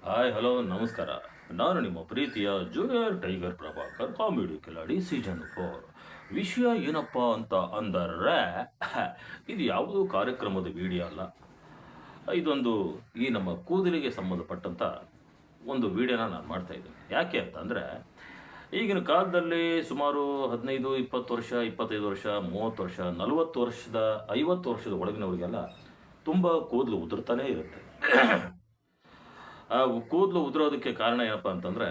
Hi hello ನಮಸ್ಕಾರ. ನಾನು ನಿಮ್ಮ ಪ್ರೀತಿಯ junior tiger Prabhakar, comedy Kiladi season 4. ವಿಷಯ ಏನಪ್ಪ ಅಂತ ಅಂದರೆ ಇದು ಯಾವುದೋ ಕಾರ್ಯಕ್ರಮದ ವಿಡಿಯೋ ಅಲ್ಲ. ಇದೊಂದು ಈ ನಮ್ಮ ಕೂದಲಿಗೆ ಸಂಬಂಧಪಟ್ಟಂಥ ಒಂದು ವಿಡಿಯೋನ ನಾನು ಮಾಡ್ತಾ ಇದ್ದೀನಿ. ಯಾಕೆ ಅಂತಂದರೆ ಈಗಿನ ಕಾಲದಲ್ಲಿ ಸುಮಾರು 15-20 ವರ್ಷ, 25 ವರ್ಷ, 30 ವರ್ಷ, 40 ವರ್ಷದ, 50 ವರ್ಷದ ಒಳಗಿನವರಿಗೆಲ್ಲ ತುಂಬ ಕೂದಲು ಉದುರ್ತಾನೇ ಇರುತ್ತೆ. ಆ ಕೂದಲು ಉದುರೋದಕ್ಕೆ ಕಾರಣ ಏನಪ್ಪ ಅಂತಂದರೆ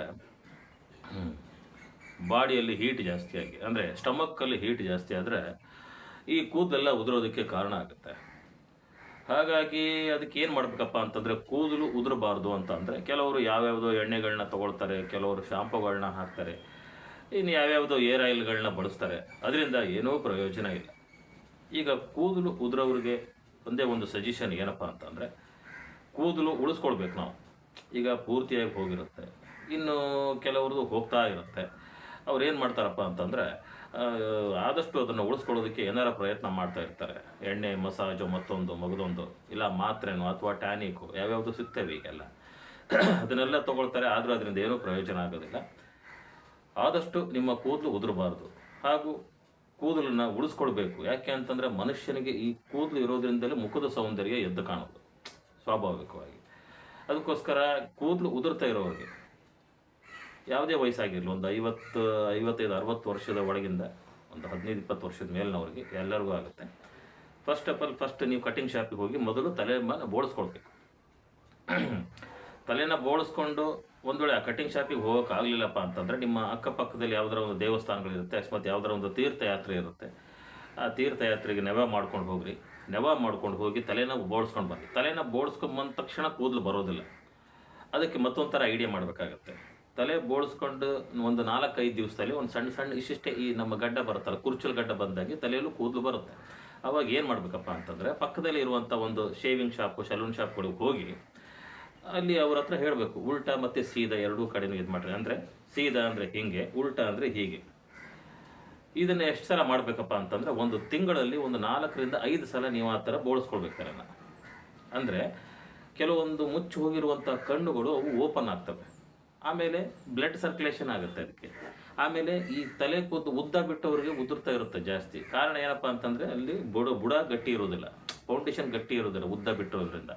ಬಾಡಿಯಲ್ಲಿ ಹೀಟ್ ಜಾಸ್ತಿ ಆಗಿ, ಅಂದರೆ ಸ್ಟಮಕ್ಕಲ್ಲಿ ಹೀಟ್ ಜಾಸ್ತಿ ಆದರೆ ಈ ಕೂದಲೆಲ್ಲ ಉದುರೋದಕ್ಕೆ ಕಾರಣ ಆಗುತ್ತೆ. ಹಾಗಾಗಿ ಅದಕ್ಕೆ ಏನು ಮಾಡಬೇಕಪ್ಪ ಅಂತಂದರೆ, ಕೂದಲು ಉದುರಬಾರ್ದು ಅಂತ ಅಂದರೆ ಕೆಲವರು ಯಾವ್ಯಾವುದೋ ಎಣ್ಣೆಗಳನ್ನ ತೊಗೊಳ್ತಾರೆ, ಕೆಲವರು ಶಾಂಪುಗಳನ್ನ ಹಾಕ್ತಾರೆ, ಇನ್ನು ಯಾವ್ಯಾವುದೋ ಏರ್ ಆಯಿಲ್ಗಳನ್ನ ಬಳಸ್ತಾರೆ. ಅದರಿಂದ ಏನೂ ಪ್ರಯೋಜನ ಇಲ್ಲ. ಈಗ ಕೂದಲು ಉದುರೋರಿಗೆ ಒಂದೇ ಒಂದು ಸಜೆಷನ್ ಏನಪ್ಪ ಅಂತಂದರೆ, ಕೂದಲು ಉಳಿಸ್ಕೊಳ್ಬೇಕು ನಾವು. ಈಗ ಪೂರ್ತಿಯಾಗಿ ಹೋಗಿರುತ್ತೆ, ಇನ್ನು ಕೆಲವ್ರದ್ದು ಹೋಗ್ತಾ ಇರುತ್ತೆ. ಅವ್ರು ಏನು ಮಾಡ್ತಾರಪ್ಪ ಅಂತಂದರೆ ಆದಷ್ಟು ಅದನ್ನು ಉಳಿಸ್ಕೊಳ್ಳೋದಕ್ಕೆ ಏನಾರ ಪ್ರಯತ್ನ ಮಾಡ್ತಾ ಇರ್ತಾರೆ. ಎಣ್ಣೆ ಮಸಾಜು, ಮತ್ತೊಂದು ಮಗದೊಂದು, ಇಲ್ಲ ಮಾತ್ರೆನೋ ಅಥವಾ ಟ್ಯಾನಿಕು ಯಾವ್ಯಾವುದು ಸಿಗ್ತವೆ ಈಗೆಲ್ಲ ಅದನ್ನೆಲ್ಲ ತೊಗೊಳ್ತಾರೆ. ಆದರೂ ಅದರಿಂದ ಏನೂ ಪ್ರಯೋಜನ ಆಗೋದಿಲ್ಲ. ಆದಷ್ಟು ನಿಮ್ಮ ಕೂದಲು ಉದುರಬಾರ್ದು ಹಾಗೂ ಕೂದಲನ್ನು ಉಳಿಸ್ಕೊಳ್ಬೇಕು. ಯಾಕೆ ಅಂತಂದರೆ ಮನುಷ್ಯನಿಗೆ ಈ ಕೂದಲು ಇರೋದ್ರಿಂದಲೇ ಮುಖದ ಸೌಂದರ್ಯ ಎದ್ದು ಕಾಣೋದು ಸ್ವಾಭಾವಿಕವಾಗಿ. ಅದಕ್ಕೋಸ್ಕರ ಕೂದಲು ಉದುರ್ತಾ ಇರೋರಿಗೆ ಯಾವುದೇ ವಯಸ್ಸಾಗಿರಲಿ, ಒಂದು 50, 55, 60 ವರ್ಷದ ಒಳಗಿಂದ ಒಂದು 15-20 ವರ್ಷದ ಮೇಲಿನವ್ರಿಗೆ ಎಲ್ಲರಿಗೂ ಆಗುತ್ತೆ. ಫಸ್ಟ್ ನೀವು ಕಟಿಂಗ್ ಶಾಪಿಗೆ ಹೋಗಿ ಮೊದಲು ತಲೆಯನ್ನು ಬೋಳಿಸ್ಕೊಳ್ಬೇಕು. ತಲೆನ ಬೋಳಿಸ್ಕೊಂಡು ಒಂದು ವೇಳೆ ಆ ಕಟಿಂಗ್ ಶಾಪಿಗೆ ಹೋಗೋಕ್ಕಾಗಲಿಲ್ಲಪ್ಪ ಅಂತಂದರೆ ನಿಮ್ಮ ಅಕ್ಕಪಕ್ಕದಲ್ಲಿ ಯಾವುದರ ಒಂದು ದೇವಸ್ಥಾನಗಳಿರುತ್ತೆ, ಅಕಸ್ಮಾತ್ ಯಾವುದರ ಒಂದು ತೀರ್ಥಯಾತ್ರೆ ಇರುತ್ತೆ. ಆ ತೀರ್ಥಯಾತ್ರೆಗೆ ನೆವ ಮಾಡ್ಕೊಂಡು ಹೋಗ್ರಿ. ನೆವ ಮಾಡ್ಕೊಂಡು ಹೋಗಿ ತಲೆನ ಬೋಳಿಸ್ಕೊಂಡು ಬನ್ನಿ. ತಲೆನ ಬೋಳಿಸ್ಕೊಂಡು ಬಂದ ತಕ್ಷಣ ಕೂದಲು ಬರೋದಿಲ್ಲ. ಅದಕ್ಕೆ ಮತ್ತೊಂದು ಥರ ಐಡಿಯಾ ಮಾಡಬೇಕಾಗತ್ತೆ. ತಲೆ ಬೋಳಿಸ್ಕೊಂಡು ಒಂದು 4-5 ದಿವಸದಲ್ಲಿ ಒಂದು ಸಣ್ಣ ಸಣ್ಣ ಇಷ್ಟಿಷ್ಟೇ ಈ ನಮ್ಮ ಗಡ್ಡ ಬರುತ್ತಲ್ಲ, ಕುರ್ಚಲ್ ಗಡ್ಡ ಬಂದಾಗಿ ತಲೆಯಲ್ಲೂ ಕೂದಲು ಬರುತ್ತೆ. ಅವಾಗ ಏನು ಮಾಡಬೇಕಪ್ಪ ಅಂತಂದರೆ, ಪಕ್ಕದಲ್ಲಿ ಇರುವಂಥ ಒಂದು ಶೇವಿಂಗ್ ಶಾಪು, ಸಲೂನ್ ಶಾಪ್ಗಳಿಗೆ ಹೋಗಿ ಅಲ್ಲಿ ಅವ್ರ ಹತ್ರ ಹೇಳಬೇಕು, ಉಲ್ಟಾ ಮತ್ತು ಸೀದಾ ಎರಡೂ ಕಡೆನೂ ಇದು ಮಾಡಿರಿ. ಅಂದರೆ ಸೀದಾ ಅಂದರೆ ಹೀಗೆ, ಉಲ್ಟಾ ಅಂದರೆ ಹೀಗೆ. ಇದನ್ನು ಎಷ್ಟು ಸಲ ಮಾಡಬೇಕಪ್ಪ ಅಂತಂದರೆ, ಒಂದು ತಿಂಗಳಲ್ಲಿ ಒಂದು 4-5 ಸಲ ನೀವು ಆ ಥರ ಬೋಳಿಸ್ಕೊಳ್ಬೇಕಾರೆ. ಅಂದರೆ ಕೆಲವೊಂದು ಮುಚ್ಚಿ ಹೋಗಿರುವಂಥ ಕಣ್ಣುಗಳು ಅವು ಓಪನ್ ಆಗ್ತವೆ. ಆಮೇಲೆ ಬ್ಲಡ್ ಸರ್ಕ್ಯುಲೇಷನ್ ಆಗುತ್ತೆ ಅದಕ್ಕೆ. ಆಮೇಲೆ ಈ ತಲೆ ಕೂದಲು ಉದ್ದ ಬಿಟ್ಟವರಿಗೆ ಉದುರ್ತಾ ಇರುತ್ತೆ ಜಾಸ್ತಿ. ಕಾರಣ ಏನಪ್ಪ ಅಂತಂದರೆ ಅಲ್ಲಿ ಬುಡ ಗಟ್ಟಿ ಇರೋದಿಲ್ಲ, ಫೌಂಡೇಶನ್ ಗಟ್ಟಿ ಇರೋದಿಲ್ಲ ಉದ್ದ ಬಿಟ್ಟಿರೋದ್ರಿಂದ.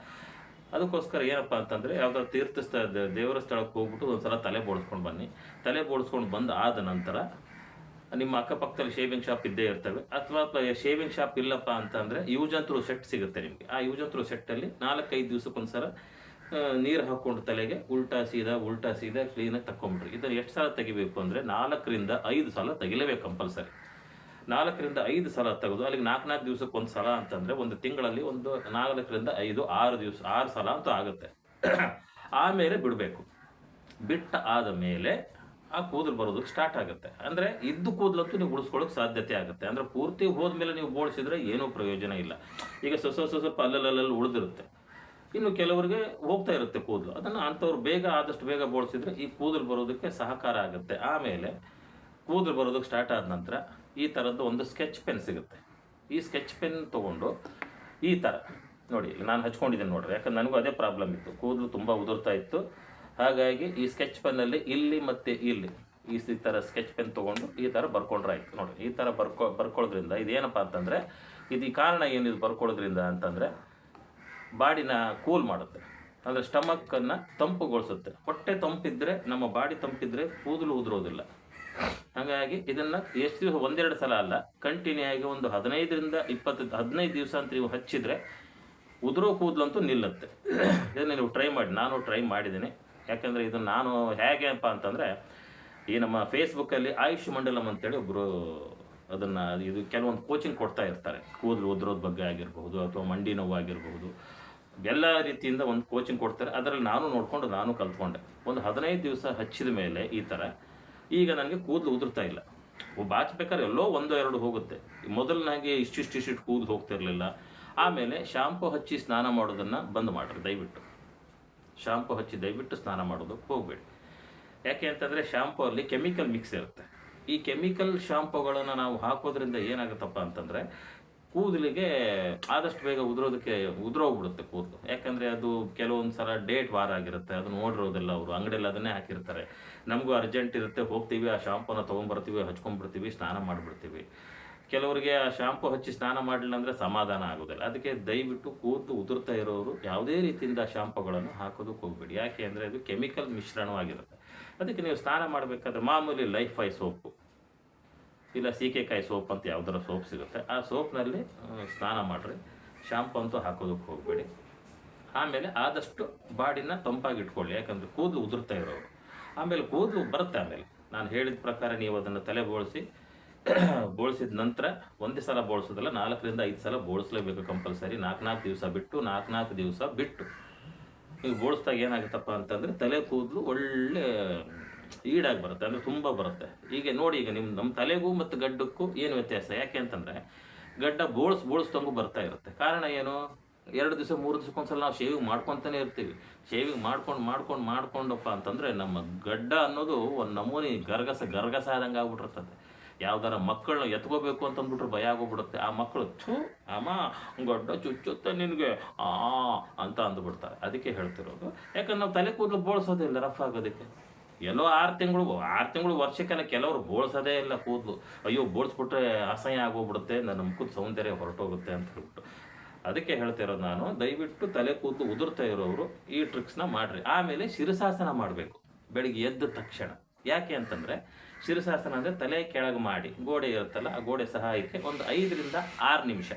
ಅದಕ್ಕೋಸ್ಕರ ಏನಪ್ಪ ಅಂತಂದರೆ, ಯಾವುದಾದ್ರು ದೇವರ ಸ್ಥಳಕ್ಕೆ ಹೋಗ್ಬಿಟ್ಟು ಒಂದು ಸಲ ತಲೆ ಬೋಳಿಸ್ಕೊಂಡು ಬನ್ನಿ. ತಲೆ ಬೋಳಿಸ್ಕೊಂಡು ಬಂದು ಆದ ನಂತರ ನಿಮ್ಮ ಅಕ್ಕಪಕ್ಕದಲ್ಲಿ ಶೇವಿಂಗ್ ಶಾಪ್ ಇದ್ದೇ ಇರ್ತವೆ. ಅಥವಾ ಶೇವಿಂಗ್ ಶಾಪ್ ಇಲ್ಲಪ್ಪ ಅಂತಂದರೆ ಯೂಸ್ ಆ್ಯಂಡ್ ಥ್ರೋ ಸೆಟ್ ಸಿಗುತ್ತೆ ನಿಮಗೆ. ಆ ಯೂಸ್ ಆ್ಯಂಡ್ ಥ್ರೋ ಸೆಟ್ಟಲ್ಲಿ 4-5 ದಿವಸಕ್ಕೊಂದ್ಸಲ ನೀರು ಹಾಕ್ಕೊಂಡು ತಲೆಗೆ ಉಲ್ಟಾ ಸೀದಾ ಕ್ಲೀನಾಗಿ ತಗೊಂಬಿಡ್ರಿ. ಇದನ್ನು ಎಷ್ಟು ಸಲ ತೆಗಿಬೇಕು ಅಂದರೆ 4-5 ಸಲ ತೆಗಿಲೇಬೇಕು ಕಂಪಲ್ಸರಿ. 4-5 ಸಲ ತೆಗೆದು ಅಲ್ಲಿಗೆ 4 ದಿವಸಕ್ಕೆ ಒಂದು ಸಲ ಅಂತಂದರೆ ಒಂದು ತಿಂಗಳಲ್ಲಿ ಒಂದು 4-5, 6 ಸಲ ಅಂತೂ ಆಗುತ್ತೆ. ಆಮೇಲೆ ಬಿಡಬೇಕು. ಬಿಟ್ಟ ಆದ ಮೇಲೆ ಆ ಕೂದಲು ಬರೋದಕ್ಕೆ ಸ್ಟಾರ್ಟ್ ಆಗುತ್ತೆ. ಅಂದರೆ ಇದ್ದು ಕೂದಲಂತೂ ನೀವು ಉಳಿಸ್ಕೊಳ್ಳೋಕೆ ಸಾಧ್ಯತೆ ಆಗುತ್ತೆ. ಅಂದರೆ ಪೂರ್ತಿ ಹೋದ್ಮೇಲೆ ನೀವು ಬೋಳಿಸಿದ್ರೆ ಏನೂ ಪ್ರಯೋಜನ ಇಲ್ಲ. ಈಗ ಸ್ವಲ್ಪ ಅಲ್ಲಲ್ಲಿ ಉಳಿದಿರುತ್ತೆ. ಇನ್ನು ಕೆಲವರಿಗೆ ಹೋಗ್ತಾ ಇರುತ್ತೆ ಕೂದಲು. ಅದನ್ನು ಅಂಥವ್ರು ಆದಷ್ಟು ಬೇಗ ಬೋಳಿಸಿದ್ರೆ ಈ ಕೂದಲು ಬರೋದಕ್ಕೆ ಸಹಕಾರ ಆಗುತ್ತೆ. ಆಮೇಲೆ ಕೂದಲು ಬರೋದಕ್ಕೆ ಸ್ಟಾರ್ಟ್ ಆದ ನಂತರ ಈ ಥರದ್ದು ಒಂದು ಸ್ಕೆಚ್ ಪೆನ್ ಸಿಗುತ್ತೆ. ಈ ಸ್ಕೆಚ್ ಪೆನ್ ತೊಗೊಂಡು ಈ ಥರ ನೋಡಿ, ನಾನು ಹಚ್ಕೊಂಡಿದ್ದೀನಿ ನೋಡ್ರಿ. ಯಾಕಂದ್ರೆ ನನಗೂ ಅದೇ ಪ್ರಾಬ್ಲಮ್ ಇತ್ತು, ಕೂದಲು ತುಂಬ ಉದುರ್ತಾ ಇತ್ತು. ಹಾಗಾಗಿ ಈ ಸ್ಕೆಚ್ ಪೆನ್ನಲ್ಲಿ ಇಲ್ಲಿ ಮತ್ತು ಇಲ್ಲಿ ಈ ಥರ ಸ್ಕೆಚ್ ಪೆನ್ ತೊಗೊಂಡು ಈ ಥರ ಬರ್ಕೊಂಡ್ರೆ ಆಯಿತು. ನೋಡಿರಿ, ಈ ಥರ ಬರ್ಕೊಳ್ಳೋದ್ರಿಂದ ಇದೇನಪ್ಪ ಅಂತಂದರೆ, ಇದು ಕಾರಣ ಏನಿದು ಬರ್ಕೊಳ್ಳೋದ್ರಿಂದ ಅಂತಂದರೆ ಬಾಡಿನ ಕೂಲ್ ಮಾಡುತ್ತೆ. ಅಂದರೆ ಸ್ಟಮಕ್ಕನ್ನು ತಂಪುಗೊಳಿಸುತ್ತೆ. ಹೊಟ್ಟೆ ತಂಪಿದ್ದರೆ, ನಮ್ಮ ಬಾಡಿ ತಂಪಿದ್ದರೆ ಕೂದಲು ಉದುರೋದಿಲ್ಲ. ಹಾಗಾಗಿ ಇದನ್ನು ಎಷ್ಟು ದಿವಸ, 1-2 ಸಲ ಅಲ್ಲ, ಕಂಟಿನ್ಯೂ ಆಗಿ ಒಂದು 15 ದಿವಸ ಅಂತ ನೀವು ಹಚ್ಚಿದರೆ ಉದುರೋ ಕೂದಲಂತೂ ನಿಲ್ಲುತ್ತೆ. ಇದನ್ನು ನೀವು ಟ್ರೈ ಮಾಡಿ. ನಾನು ಟ್ರೈ ಮಾಡಿದ್ದೀನಿ. ಯಾಕೆಂದರೆ ಇದು ನಾನು ಹೇಗೆಪ್ಪ ಅಂತಂದರೆ, ಈ ನಮ್ಮ ಫೇಸ್ಬುಕ್ಕಲ್ಲಿ ಆಯುಷ್ ಮಂಡಲಂ ಅಂತೇಳಿ ಒಬ್ಬರು ಅದನ್ನು ಇದು ಕೆಲವೊಂದು ಕೋಚಿಂಗ್ ಕೊಡ್ತಾ ಇರ್ತಾರೆ. ಕೂದಲು ಉದುರೋದ ಬಗ್ಗೆ ಆಗಿರ್ಬೋದು, ಅಥವಾ ಮಂಡಿ ನೋವು ಆಗಿರ್ಬೋದು, ಎಲ್ಲ ರೀತಿಯಿಂದ ಒಂದು ಕೋಚಿಂಗ್ ಕೊಡ್ತಾರೆ. ಅದರಲ್ಲಿ ನಾನು ನೋಡಿಕೊಂಡು ನಾನು ಕಲ್ತ್ಕೊಂಡೆ. ಒಂದು 15 ದಿವಸ ಹಚ್ಚಿದ ಮೇಲೆ ಈ ಥರ ಈಗ ನನಗೆ ಕೂದಲು ಉದುರ್ತಾ ಇಲ್ಲ. ಬಾಚ್ಬೇಕಾದ್ರೆ ಎಲ್ಲೋ 1-2 ಹೋಗುತ್ತೆ. ಮೊದಲನಾಗೆ ಇಷ್ಟಿಷ್ಟು ಕೂದಲು ಹೋಗ್ತಿರಲಿಲ್ಲ. ಆಮೇಲೆ ಶಾಂಪು ಹಚ್ಚಿ ಸ್ನಾನ ಮಾಡೋದನ್ನು ಬಂದ್ ಮಾಡಿರಿ ದಯವಿಟ್ಟು. ಶಾಂಪು ಹಚ್ಚಿ ದಯವಿಟ್ಟು ಸ್ನಾನ ಮಾಡೋದಕ್ಕೆ ಹೋಗಬೇಡಿ. ಯಾಕೆ ಅಂತಂದರೆ ಶಾಂಪು ಅಲ್ಲಿ ಕೆಮಿಕಲ್ ಮಿಕ್ಸ್ ಇರುತ್ತೆ. ಈ ಕೆಮಿಕಲ್ ಶಾಂಪುಗಳನ್ನು ನಾವು ಹಾಕೋದ್ರಿಂದ ಏನಾಗುತ್ತಪ್ಪ ಅಂತಂದರೆ, ಕೂದಲಿಗೆ ಆದಷ್ಟು ಬೇಗ ಉದುರೋಗ್ಬಿಡುತ್ತೆ ಕೂದಲು. ಯಾಕಂದರೆ ಅದು ಕೆಲವೊಂದು ಸಲ ಡೇಟ್ ವಾರ ಆಗಿರುತ್ತೆ, ಅದು ನೋಡಿರೋದಿಲ್ಲ ಅವರು, ಅಂಗಡಿಯಲ್ಲಿ ಅದನ್ನೇ ಹಾಕಿರ್ತಾರೆ. ನಮಗೂ ಅರ್ಜೆಂಟ್ ಇರುತ್ತೆ, ಹೋಗ್ತೀವಿ, ಆ ಶಾಂಪೂನ ತೊಗೊಂಬರ್ತೀವಿ, ಹಚ್ಕೊಂಡ್ಬಿಡ್ತೀವಿ, ಸ್ನಾನ ಮಾಡಿಬಿಡ್ತೀವಿ. ಕೆಲವರಿಗೆ ಆ ಶಾಂಪು ಹಚ್ಚಿ ಸ್ನಾನ ಮಾಡಲಿಲ್ಲ ಅಂದರೆ ಸಮಾಧಾನ ಆಗೋದಿಲ್ಲ. ಅದಕ್ಕೆ ದಯವಿಟ್ಟು ಕೂದಲು ಉದುರ್ತಾ ಇರೋರು ಯಾವುದೇ ರೀತಿಯಿಂದ ಶಾಂಪುಗಳನ್ನು ಹಾಕೋದಕ್ಕೆ ಹೋಗ್ಬೇಡಿ. ಯಾಕೆ ಅಂದರೆ ಅದು ಕೆಮಿಕಲ್ ಮಿಶ್ರಣವಾಗಿರುತ್ತೆ. ಅದಕ್ಕೆ ನೀವು ಸ್ನಾನ ಮಾಡಬೇಕಾದ್ರೆ ಮಾಮೂಲಿ ಲೈಫ್ ಬಾಯ್ ಸೋಪು ಇಲ್ಲ ಸೀಗೆಕಾಯಿ ಸೋಪ್ ಅಂತ ಯಾವುದರ ಸೋಪ್ ಸಿಗುತ್ತೆ, ಆ ಸೋಪ್ನಲ್ಲಿ ಸ್ನಾನ ಮಾಡಿರಿ. ಶಾಂಪು ಅಂತೂ ಹಾಕೋದಕ್ಕೆ ಹೋಗಬೇಡಿ. ಆಮೇಲೆ ಆದಷ್ಟು ಬಾಡಿನ ತಂಪಾಗಿಟ್ಕೊಳ್ಳಿ, ಯಾಕಂದರೆ ಕೂದಲು ಉದುರ್ತಾ ಇರೋರು. ಆಮೇಲೆ ಕೂದಲು ಬರುತ್ತೆ. ಆಮೇಲೆ ನಾನು ಹೇಳಿದ ಪ್ರಕಾರ ನೀವು ಅದನ್ನು ತಲೆ ಬೋಳಿಸಿದ ನಂತರ ಒಂದೇ ಸಲ ಬೋಳಿಸೋದಲ್ಲ, 4 ರಿಂದ 5 ಸಲ ಬೋಳಿಸ್ಲೇಬೇಕು ಕಂಪಲ್ಸರಿ. 4 ದಿವಸ ಬಿಟ್ಟು 4 ದಿವಸ ಬಿಟ್ಟು ನೀವು ಬೋಳಿಸ್ದಾಗ ಏನಾಗುತ್ತಪ್ಪ ಅಂತಂದರೆ ತಲೆ ಕೂದಲು ಒಳ್ಳೆ ಈಡಾಗಿ ಬರುತ್ತೆ, ಅಂದರೆ ತುಂಬ ಬರುತ್ತೆ. ಈಗ ನೋಡಿ, ಈಗ ನಮ್ಮ ತಲೆಗೂ ಮತ್ತು ಗಡ್ಡಕ್ಕೂ ಏನು ವ್ಯತ್ಯಾಸ? ಯಾಕೆ ಅಂತಂದರೆ ಗಡ್ಡ ಬೋಳಿಸ್ದಂಗೂ ಬರ್ತಾ ಇರುತ್ತೆ. ಕಾರಣ ಏನು? 2 ದಿವಸ 3 ದಿವಸಕ್ಕೊಂದ್ಸಲ ನಾವು ಶೇವಿಂಗ್ ಮಾಡ್ಕೊತಾನೆ ಇರ್ತೀವಿ. ಶೇವಿಂಗ್ ಮಾಡ್ಕೊಂಡಪ್ಪ ಅಂತಂದರೆ ನಮ್ಮ ಗಡ್ಡ ಅನ್ನೋದು ಒಂದು ನಮೂನಿ ಗರ್ಗಸ ಆದಂಗೆ ಆಗ್ಬಿಟ್ಟಿರ್ತದೆ. ಯಾವ್ದಾರ ಮಕ್ಕಳನ್ನ ಎತ್ಕೋಬೇಕು ಅಂತಂದ್ಬಿಟ್ರೆ ಭಯ ಆಗೋಗ್ಬಿಡುತ್ತೆ. ಆ ಮಕ್ಕಳು ಅಮ್ಮ ಗಡ್ಡ ಚುಚ್ಚುತ್ತೆ ನಿನಗೆ ಅಂತ ಅಂದ್ಬಿಡ್ತಾರೆ. ಅದಕ್ಕೆ ಹೇಳ್ತಿರೋದು. ಯಾಕಂದ್ರೆ ನಾವು ತಲೆ ಕೂದಲು ಬೋಳ್ಸೋದಿಲ್ಲ ರಫ್ ಆಗೋದಕ್ಕೆ. ಎಲ್ಲೋ 6 ತಿಂಗಳು ವರ್ಷಕ್ಕೆಲ್ಲ ಕೆಲವರು ಬೋಳ್ಸೋದೇ ಇಲ್ಲ ಕೂದಲು. ಅಯ್ಯೋ ಬೋಳ್ಸ್ಬಿಟ್ರೆ ಅಸಹ್ಯ ಆಗೋಗ್ಬಿಡುತ್ತೆ, ನನ್ನ ಮುಖದ ಸೌಂದರ್ಯ ಹೊರಟೋಗುತ್ತೆ ಅಂತ ಹೇಳ್ಬಿಟ್ಟು. ಅದಕ್ಕೆ ಹೇಳ್ತಿರೋದು ನಾನು, ದಯವಿಟ್ಟು ತಲೆ ಕೂದಲು ಉದುರ್ತಾ ಇರೋರು ಈ ಟ್ರಿಕ್ಸ್ನ ಮಾಡಿರಿ. ಆಮೇಲೆ ಶಿರಸಾಸನ ಮಾಡಬೇಕು ಬೆಳಿಗ್ಗೆ ಎದ್ದ ತಕ್ಷಣ. ಯಾಕೆ ಅಂತಂದರೆ ಶಿರಸಾಸನ ಅಂದರೆ ತಲೆ ಕೆಳಗೆ ಮಾಡಿ ಗೋಡೆ ಇರುತ್ತಲ್ಲ, ಆ ಗೋಡೆ ಸಹಾಯಕ್ಕೆ ಒಂದು 5 ರಿಂದ 6 ನಿಮಿಷ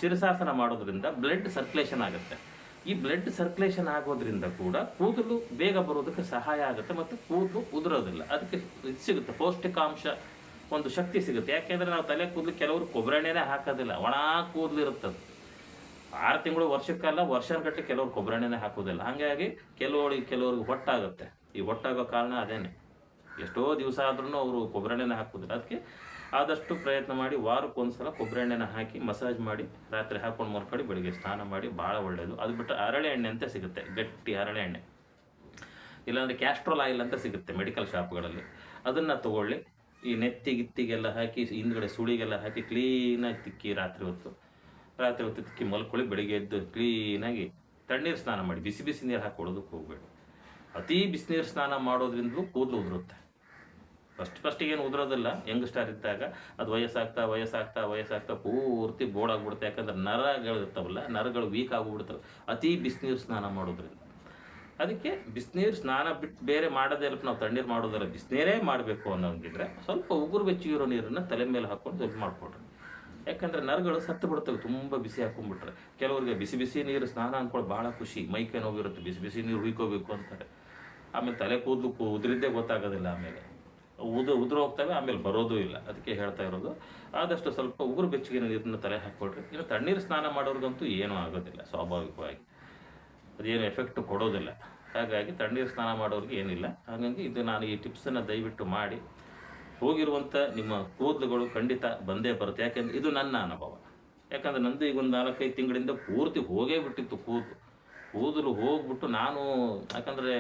ಶಿರಸಾಸನ ಮಾಡೋದ್ರಿಂದ ಬ್ಲಡ್ ಸರ್ಕ್ಯುಲೇಷನ್ ಆಗುತ್ತೆ. ಈ ಬ್ಲಡ್ ಸರ್ಕ್ಯುಲೇಷನ್ ಆಗೋದ್ರಿಂದ ಕೂಡ ಕೂದಲು ಬೇಗ ಬರೋದಕ್ಕೆ ಸಹಾಯ ಆಗುತ್ತೆ ಮತ್ತು ಕೂದಲು ಉದುರೋದಿಲ್ಲ. ಅದಕ್ಕೆ ಇದು ಸಿಗುತ್ತೆ, ಪೌಷ್ಟಿಕಾಂಶ, ಒಂದು ಶಕ್ತಿ ಸಿಗುತ್ತೆ. ಯಾಕೆಂದರೆ ನಾವು ತಲೆ ಕೂದಲು ಕೆಲವರು ಕೊಬ್ಬರಿ ಎಣ್ಣೆನೇ ಹಾಕೋದಿಲ್ಲ, ಒಣ ಕೂದಲು ಇರುತ್ತದೆ. 6 ತಿಂಗಳು ವರ್ಷಕ್ಕೆಲ್ಲ ವರ್ಷಗಟ್ಟಲೆ ಕೆಲವರು ಕೊಬ್ಬರಿ ಎಣ್ಣೆನೇ ಹಾಕೋದಿಲ್ಲ. ಹಾಗಾಗಿ ಕೆಲವ್ರಿಗೆ ಹೊಟ್ಟಾಗುತ್ತೆ. ಈ ಹೊಟ್ಟಾಗೋ ಕಾರಣ ಅದೇನೆ. ಎಷ್ಟೋ ದಿವಸ ಆದ್ರೂ ಅವರು ಕೊಬ್ಬರಿ ಎಣ್ಣೆನ ಹಾಕೋದಿಲ್ಲ. ಅದಕ್ಕೆ ಆದಷ್ಟು ಪ್ರಯತ್ನ ಮಾಡಿ ವಾರಕ್ಕೊಂದ್ಸಲ ಕೊಬ್ಬರಿ ಎಣ್ಣೆನ ಹಾಕಿ ಮಸಾಜ್ ಮಾಡಿ ರಾತ್ರಿ ಹಾಕೊಂಡು ಮಲ್ಕೊಳ್ಳಿ, ಬೆಳಿಗ್ಗೆ ಸ್ನಾನ ಮಾಡಿ, ಭಾಳ ಒಳ್ಳೆಯದು. ಅದು ಬಿಟ್ಟು ಹರಳೆ ಎಣ್ಣೆ ಅಂತ ಸಿಗುತ್ತೆ, ಗಟ್ಟಿ ಹರಳೆ ಎಣ್ಣೆ, ಇಲ್ಲಾಂದರೆ ಕ್ಯಾಸ್ಟ್ರೋಲ್ ಆಯಿಲ್ ಅಂತ ಸಿಗುತ್ತೆ ಮೆಡಿಕಲ್ ಶಾಪ್ಗಳಲ್ಲಿ. ಅದನ್ನು ತೊಗೊಳ್ಳಿ. ಈ ನೆತ್ತಿಗೆಲ್ಲ ಹಾಕಿ ಹಿಂದ್ಗಡೆ ಸುಳಿಗೆಲ್ಲ ಹಾಕಿ ಕ್ಲೀನಾಗಿ ತಿಕ್ಕಿ ರಾತ್ರಿ ಹೊತ್ತು ತಿಕ್ಕಿ ಮಲ್ಕೊಳ್ಳಿ. ಬೆಳಿಗ್ಗೆ ಎದ್ದು ಕ್ಲೀನಾಗಿ ತಣ್ಣೀರು ಸ್ನಾನ ಮಾಡಿ, ಬಿಸಿ ನೀರು ಹಾಕಿ ಕೊಡೋದಕ್ಕೆ ಹೋಗಬೇಡಿ. ಅತಿ ಬಿಸಿನೀರು ಸ್ನಾನ ಮಾಡೋದ್ರಿಂದಲೂ ಕೂದಲು ಉದುರುತ್ತೆ. ಫಸ್ಟಿಗೆ ಏನು ಉದುರೋದಿಲ್ಲ, ಯಂಗ್ಸ್ಟಾರ್ ಇದ್ದಾಗ. ಅದು ವಯಸ್ಸಾಗ್ತಾ ಪೂರ್ತಿ ಬೋರ್ಡಾಗ್ಬಿಡುತ್ತೆ. ಯಾಕಂದ್ರೆ ನರಗಳು ವೀಕ್ ಆಗಿಬಿಡ್ತವೆ ಅತಿ ಬಿಸಿನೀರು ಸ್ನಾನ ಮಾಡೋದ್ರಿಂದ. ಅದಕ್ಕೆ ಬಿಸಿನೀರು ಸ್ನಾನ ಬಿಟ್ಟು ಬೇರೆ ಮಾಡೋದೇ ಇಲ್ಲ, ನಾವು ತಣ್ಣೀರು ಮಾಡೋದಲ್ಲ, ಬಿಸಿನೀರೇ ಮಾಡಬೇಕು ಅನ್ನೋಂಗಿದ್ರೆ ಸ್ವಲ್ಪ ಉಗುರು ಬೆಚ್ಚಗಿರೋ ನೀರನ್ನು ತಲೆ ಮೇಲೆ ಹಾಕ್ಕೊಂಡು ಸ್ವಲ್ಪ ಮಾಡಿಕೊಡ್ರಿ. ಯಾಕಂದರೆ ನರಗಳು ಸತ್ತು ಬಿಡ್ತವೆ ತುಂಬ ಬಿಸಿ ಹಾಕೊಂಡ್ಬಿಟ್ರೆ. ಕೆಲವರಿಗೆ ಬಿಸಿ ನೀರು ಸ್ನಾನ ಅಂದ್ಕೊಂಡು ಭಾಳ ಖುಷಿ, ಮೈಕೈ ನೋವಿರುತ್ತೆ, ಬಿಸಿ ನೀರು ಹುಯ್ಕೋಬೇಕು ಅಂತಾರೆ. ಆಮೇಲೆ ತಲೆ ಕೂದಲು ಉದುರಿದ್ದೇ ಗೊತ್ತಾಗೋದಿಲ್ಲ, ಆಮೇಲೆ ಉದುರು ಹೋಗ್ತವೆ, ಆಮೇಲೆ ಬರೋದೂ ಇಲ್ಲ. ಅದಕ್ಕೆ ಹೇಳ್ತಾ ಇರೋದು, ಆದಷ್ಟು ಸ್ವಲ್ಪ ಉಗುರು ಬೆಚ್ಚಗಿನ ನೀರನ್ನು ತಲೆ ಹಾಕ್ಕೊಳ್ರಿ. ಇನ್ನು ತಣ್ಣೀರು ಸ್ನಾನ ಮಾಡೋರಿಗಂತೂ ಏನೂ ಆಗೋದಿಲ್ಲ, ಸ್ವಾಭಾವಿಕವಾಗಿ ಅದೇನು ಎಫೆಕ್ಟ್ ಕೊಡೋದಿಲ್ಲ. ಹಾಗಾಗಿ ತಣ್ಣೀರು ಸ್ನಾನ ಮಾಡೋರಿಗೆ ಏನಿಲ್ಲ. ಹಾಗಾಗಿ ಇದು ನಾನು ಈ ಟಿಪ್ಸನ್ನು ದಯವಿಟ್ಟು ಮಾಡಿ. ಹೋಗಿರುವಂಥ ನಿಮ್ಮ ಕೂದಲುಗಳು ಖಂಡಿತ ಬಂದೇ ಬರುತ್ತೆ. ಯಾಕೆಂದರೆ ಇದು ನನ್ನ ಅನುಭವ. ಯಾಕಂದರೆ ನಂದು ಈಗ ಒಂದು 4-5 ತಿಂಗಳಿಂದ ಪೂರ್ತಿ ಹೋಗೇ ಬಿಟ್ಟಿತ್ತು ಕೂದಲು ಹೋಗ್ಬಿಟ್ಟು ನಾನು. ಯಾಕಂದರೆ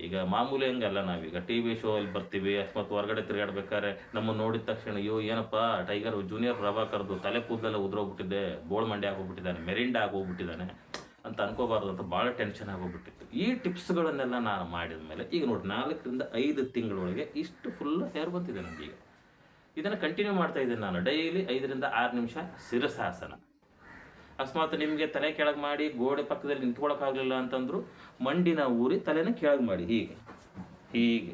ಈಗ ಮಾಮೂಲಿ ಹಂಗಲ್ಲ, ನಾವೀಗ TV ಶೋ ಅಲ್ಲಿ ಬರ್ತೀವಿ, ಅಕಸ್ಮಾತ್ ಹೊರಗಡೆ ತಿರುಗಾಡ್ಬೇಕಾದ್ರೆ ನಮ್ಮನ್ನು ನೋಡಿದ ತಕ್ಷಣ ಅಯ್ಯೋ ಏನಪ್ಪ ಟೈಗರ್ ಜೂನಿಯರ್ ಪ್ರಭಾಕರ್ದು ತಲೆ ಕೂದಲೆಲ್ಲ ಉದುರೋಗ್ಬಿಟ್ಟಿದೆ, ಬೋಳ್ಮಂಡೆ ಆಗೋಗ್ಬಿಟ್ಟಿದ್ದಾನೆ, ಮೆರಿಂಡಾ ಆಗೋಗ್ಬಿಟ್ಟಿದ್ದಾನೆ ಅಂತ ಅನ್ಕೋಬಾರ್ದು ಅಂತ ಭಾಳ ಟೆನ್ಷನ್ ಆಗೋಗ್ಬಿಟ್ಟಿತ್ತು. ಈ ಟಿಪ್ಸ್ಗಳನ್ನೆಲ್ಲ ನಾನು ಮಾಡಿದ ಮೇಲೆ ಈಗ ನೋಡಿ 4 ರಿಂದ 5 ತಿಂಗಳೊಳಗೆ ಇಷ್ಟು ಫುಲ್ ಹೇರ್ ಬಂತಿದೆ ನನಗೀಗ. ಇದನ್ನು ಕಂಟಿನ್ಯೂ ಮಾಡ್ತಾ ಇದ್ದೀನಿ ನಾನು. ಡೈಲಿ 5 ರಿಂದ 6 ನಿಮಿಷ ಶಿರಸಾಸನ. ಅಕಸ್ಮಾತ್ ನಿಮಗೆ ತಲೆ ಕೆಳಗೆ ಮಾಡಿ ಗೋಡೆ ಪಕ್ಕದಲ್ಲಿ ನಿಂತ್ಕೊಳ್ಳೋಕ್ಕಾಗಲಿಲ್ಲ ಅಂತಂದ್ರು ಮಂಡಿನ ಊರಿ ತಲೆನ ಕೆಳಗೆ ಮಾಡಿ, ಹೀಗೆ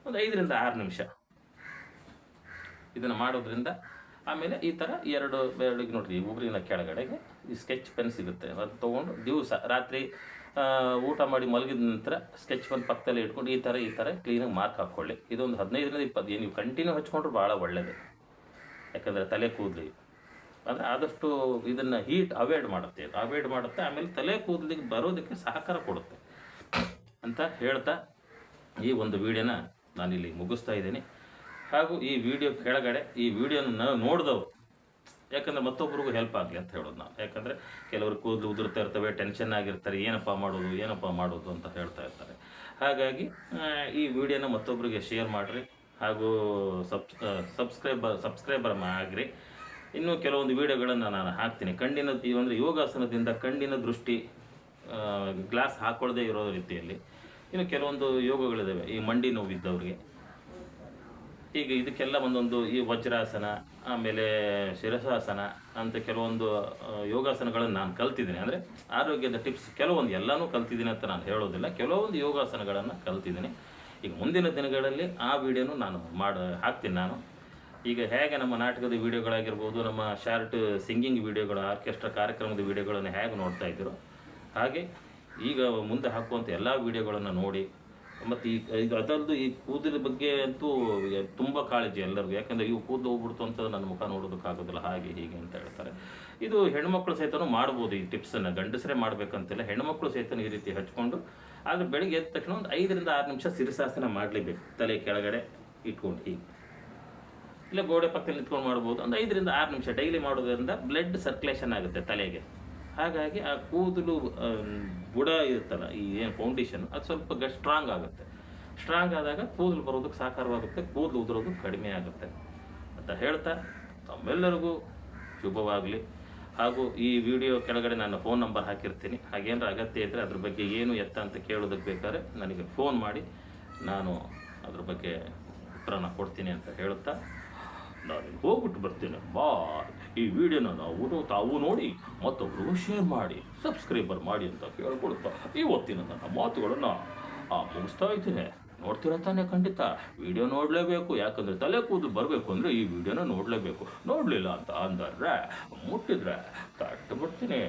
ಒಂದು 5 ರಿಂದ 6 ನಿಮಿಷ ಇದನ್ನು ಮಾಡೋದ್ರಿಂದ. ಆಮೇಲೆ ಈ ಥರ ಬೆರಳಿಗೆ ನೋಡ್ರಿ, ಉಗುರಿನ ಕೆಳಗಡೆಗೆ ಈ ಸ್ಕೆಚ್ ಪೆನ್ ಸಿಗುತ್ತೆ, ಅದು ತೊಗೊಂಡು ದಿವಸ ರಾತ್ರಿ ಊಟ ಮಾಡಿ ಮಲಗಿದ ನಂತರ ಸ್ಕೆಚ್ ಪೆನ್ ಪಕ್ಕದಲ್ಲೇ ಇಟ್ಕೊಂಡು ಈ ಥರ ಕ್ಲೀನಾಗಿ ಮಾರ್ಕ್ ಹಾಕ್ಕೊಳ್ಳಿ. ಇದೊಂದು 15 ರಿಂದ 20 ನೀವು ಕಂಟಿನ್ಯೂ ಹಚ್ಕೊಂಡ್ರು ಭಾಳ ಒಳ್ಳೆಯದು. ಯಾಕಂದರೆ ತಲೆ ಕೂದಲಿಗೆ ಅಂದರೆ ಆದಷ್ಟು ಇದನ್ನು ಹೀಟ್ ಅವಾಯ್ಡ್ ಮಾಡುತ್ತೆ. ಆಮೇಲೆ ತಲೆ ಕೂದಲಿಗೆ ಬರೋದಕ್ಕೆ ಸಹಕಾರ ಕೊಡುತ್ತೆ ಅಂತ ಹೇಳ್ತಾ ಈ ಒಂದು ವಿಡಿಯೋನ ನಾನಿಲ್ಲಿ ಮುಗಿಸ್ತಾ ಇದ್ದೀನಿ. ಹಾಗೂ ಈ ವಿಡಿಯೋ ಕೆಳಗಡೆ ಈ ವಿಡಿಯೋನ ನೋಡಿದವರು, ಯಾಕಂದರೆ ಮತ್ತೊಬ್ಬರಿಗೂ ಹೆಲ್ಪ್ ಆಗಲಿ ಅಂತ ಹೇಳೋದು ನಾನು. ಯಾಕಂದರೆ ಕೆಲವರು ಕೂದಲು ಉದುರ್ತಾ ಇರ್ತವೆ, ಟೆನ್ಷನ್ ಆಗಿರ್ತಾರೆ, ಏನಪ್ಪ ಮಾಡೋದು ಅಂತ ಹೇಳ್ತಾ ಇರ್ತಾರೆ. ಹಾಗಾಗಿ ಈ ವಿಡಿಯೋನ ಮತ್ತೊಬ್ಬರಿಗೆ ಶೇರ್ ಮಾಡಿರಿ ಹಾಗೂ ಸಬ್ಸ್ಕ್ರೈಬರ್ ಆಗಿರಿ. ಇನ್ನೂ ಕೆಲವೊಂದು ವಿಡಿಯೋಗಳನ್ನು ನಾನು ಹಾಕ್ತೀನಿ. ಕಣ್ಣಿನ ಅಂದರೆ ಯೋಗಾಸನದಿಂದ ಕಣ್ಣಿನ ದೃಷ್ಟಿ ಗ್ಲಾಸ್ ಹಾಕೊಳ್ಳದೆ ಇರೋ ರೀತಿಯಲ್ಲಿ ಇನ್ನು ಕೆಲವೊಂದು ಯೋಗಗಳಿದ್ದಾವೆ ಈ ಮಂಡಿ ನೋವಿದ್ದವ್ರಿಗೆ. ಈಗ ಇದಕ್ಕೆಲ್ಲ ಒಂದೊಂದು ಈ ವಜ್ರಾಸನ, ಆಮೇಲೆ ಶಿರಸಾಸನ ಅಂತ ಕೆಲವೊಂದು ಯೋಗಾಸನಗಳನ್ನು ನಾನು ಕಲ್ತಿದ್ದೀನಿ. ಅಂದರೆ ಆರೋಗ್ಯದ ಟಿಪ್ಸ್ ಕೆಲವೊಂದು ಎಲ್ಲನೂ ಕಲ್ತಿದ್ದೀನಿ ಅಂತ ನಾನು ಹೇಳೋದಿಲ್ಲ, ಕೆಲವೊಂದು ಯೋಗಾಸನಗಳನ್ನು ಕಲ್ತಿದ್ದೀನಿ. ಈಗ ಮುಂದಿನ ದಿನಗಳಲ್ಲಿ ಆ ವಿಡಿಯೋನು ನಾನು ಹಾಕ್ತೀನಿ ನಾನು. ಈಗ ಹೇಗೆ ನಮ್ಮ ನಾಟಕದ ವಿಡಿಯೋಗಳಾಗಿರ್ಬೋದು, ನಮ್ಮ ಶಾರ್ಟ್ ಸಿಂಗಿಂಗ್ ವಿಡಿಯೋಗಳು, ಆರ್ಕೆಸ್ಟ್ರಾ ಕಾರ್ಯಕ್ರಮದ ವಿಡಿಯೋಗಳನ್ನು ಹೇಗೆ ನೋಡ್ತಾ ಇದ್ದೀರೋ ಹಾಗೆ ಈಗ ಮುಂದೆ ಹಾಕುವಂಥ ಎಲ್ಲ ವಿಡಿಯೋಗಳನ್ನು ನೋಡಿ. ಮತ್ತು ಈಗ ಅದಲ್ಲದು ಈ ಕೂದಲ ಬಗ್ಗೆ ಅಂತೂ ತುಂಬ ಕಾಳಜಿ ಎಲ್ಲರಿಗೂ. ಯಾಕಂದರೆ ಇವು ಕೂದಲು ಹೋಗ್ಬಿಡ್ತು ಅಂತ ನನ್ನ ಮುಖ ನೋಡೋದಕ್ಕಾಗೋದಿಲ್ಲ, ಹಾಗೆ ಹೀಗೆ ಅಂತ ಹೇಳ್ತಾರೆ. ಇದು ಹೆಣ್ಮಕ್ಳು ಸಹಿತನೂ ಮಾಡ್ಬೋದು ಈ ಟಿಪ್ಸನ್ನು, ಗಂಡಸರೇ ಮಾಡಬೇಕಂತಿಲ್ಲ, ಹೆಣ್ಮಕ್ಳು ಸಹಿತ ಈ ರೀತಿ ಹಚ್ಕೊಂಡು. ಆದರೆ ಬೆಳಿಗ್ಗೆ ಎದ್ದ ತಕ್ಷಣ ಒಂದು 5 ರಿಂದ 6 ನಿಮಿಷ ಶಿರಸಾಸನ ಮಾಡಲೇಬೇಕು. ತಲೆ ಕೆಳಗಡೆ ಇಟ್ಕೊಂಡು ಹೀಗೆ, ಇಲ್ಲ ಗೋಡೆ ಪಕ್ಕದಲ್ಲಿ ನಿಂತ್ಕೊಂಡು ಮಾಡ್ಬೋದು. ಒಂದು 5 ರಿಂದ 6 ನಿಮಿಷ ಡೈಲಿ ಮಾಡೋದ್ರಿಂದ ಬ್ಲಡ್ ಸರ್ಕ್ಯುಲೇಷನ್ ಆಗುತ್ತೆ ತಲೆಗೆ. ಹಾಗಾಗಿ ಆ ಕೂದಲು ಬುಡ ಇರುತ್ತಲ್ಲ, ಈ ಏನು ಫೌಂಡೇಶನ್, ಅದು ಸ್ವಲ್ಪ ಸ್ಟ್ರಾಂಗ್ ಆಗುತ್ತೆ. ಸ್ಟ್ರಾಂಗ್ ಆದಾಗ ಕೂದಲು ಬರೋದಕ್ಕೆ ಸಾಕಾರವಾಗುತ್ತೆ, ಕೂದಲು ಉದುರೋದು ಕಡಿಮೆ ಆಗುತ್ತೆ ಅಂತ ಹೇಳ್ತಾ ತಮ್ಮೆಲ್ಲರಿಗೂ ಶುಭವಾಗಲಿ. ಹಾಗೂ ಈ ವಿಡಿಯೋ ಕೆಳಗಡೆ ನನ್ನ ಫೋನ್ ನಂಬರ್ ಹಾಕಿರ್ತೀನಿ. ಹಾಗೇನಾರ ಅಗತ್ಯ ಇದ್ದರೆ ಅದ್ರ ಬಗ್ಗೆ ಏನು ಎತ್ತ ಅಂತ ಕೇಳೋದಕ್ಕೆ ಬೇಕಾದ್ರೆ ನನಗೆ ಫೋನ್ ಮಾಡಿ, ನಾನು ಅದ್ರ ಬಗ್ಗೆ ಉತ್ತರನ ಕೊಡ್ತೀನಿ ಅಂತ ಹೇಳುತ್ತಾ ನಾನು ಹೋಗ್ಬಿಟ್ಟು ಬರ್ತೀನಿ. ಈ ವಿಡಿಯೋನ ತಾವು ನೋಡಿ ಮತ್ತೊಬ್ಬರಿಗೂ ಶೇರ್ ಮಾಡಿ, ಸಬ್ಸ್ಕ್ರೈಬರ್ ಮಾಡಿ ಅಂತ ಕೇಳ್ಕೊಳ್ತಾ ಇವತ್ತಿನ ನನ್ನ ಮಾತುಗಳನ್ನು ಮುಗಿಸ್ತಾ ಇದ್ದೀನಿ. ನೋಡ್ತೀರಾ ತಾನೇ? ಖಂಡಿತ ವಿಡಿಯೋ ನೋಡಲೇಬೇಕು. ಯಾಕಂದರೆ ತಲೆ ಕೂದಲು ಬರಬೇಕು ಅಂದರೆ ಈ ವಿಡಿಯೋನ ನೋಡಲೇಬೇಕು. ನೋಡಲಿಲ್ಲ ಅಂತ ಅಂದರೆ ಮುಟ್ಟಿದ್ರೆ ತಟ್ಟು ಬಿಡ್ತೀನಿ.